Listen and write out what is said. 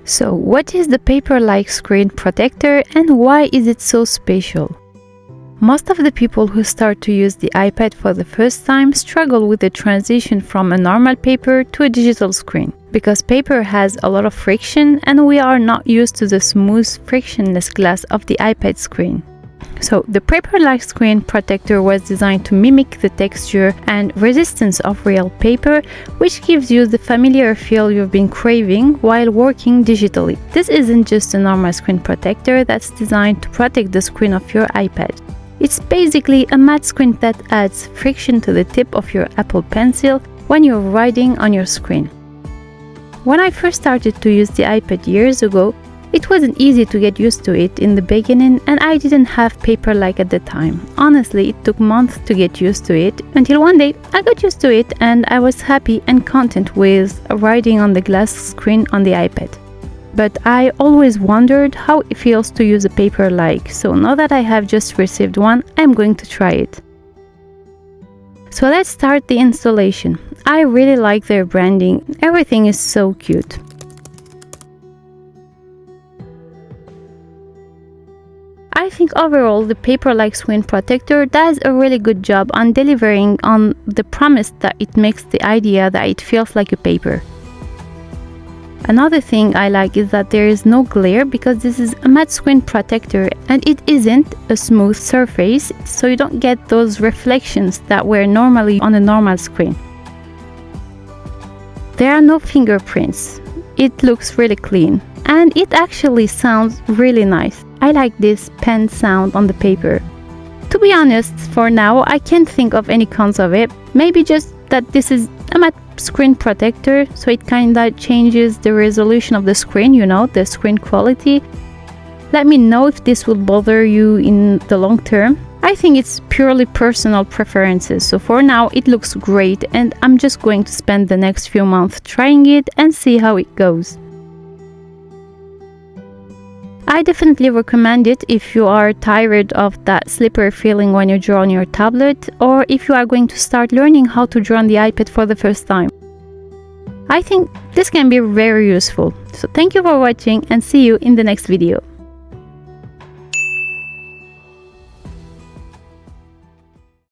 So what is the Paperlike screen protector and why is it so special? Most of the people who start to use the iPad for the first time struggle with the transition from a normal paper to a digital screen, because paper has a lot of friction and we are not used to the smooth, frictionless glass of the iPad screen. So the Paperlike screen protector was designed to mimic the texture and resistance of real paper, which gives you the familiar feel you've been craving while working digitally. This isn't just a normal screen protector that's designed to protect the screen of your iPad. It's basically a matte screen that adds friction to the tip of your Apple Pencil when you're writing on your screen. When I first started to use the iPad years ago, it wasn't easy to get used to it in the beginning, and I didn't have Paperlike at the time. Honestly, it took months to get used to it, until one day I got used to it and I was happy and content with writing on the glass screen on the iPad. But I always wondered how it feels to use a Paperlike, so now that I have just received one, I'm going to try it. So let's start the installation. I really like their branding, everything is so cute. I think overall the Paperlike screen protector does a really good job on delivering on the promise that it makes the idea that it feels like a paper. Another thing I like is that there is no glare, because this is a matte screen protector and it isn't a smooth surface, so you don't get those reflections that were normally on a normal screen. There are no fingerprints. It looks really clean and it actually sounds really nice. I like this pen sound on the paper. To be honest, for now I can't think of any cons of it. Maybe just that this is a matte screen protector, so it kinda changes the resolution of the screen, the screen quality. Let me know if this will bother you in the long term. I think it's purely personal preferences, so for now it looks great and I'm just going to spend the next few months trying it and see how it goes. I definitely recommend it if you are tired of that slippery feeling when you draw on your tablet, or if you are going to start learning how to draw on the iPad for the first time. I think this can be very useful. So thank you for watching and see you in the next video.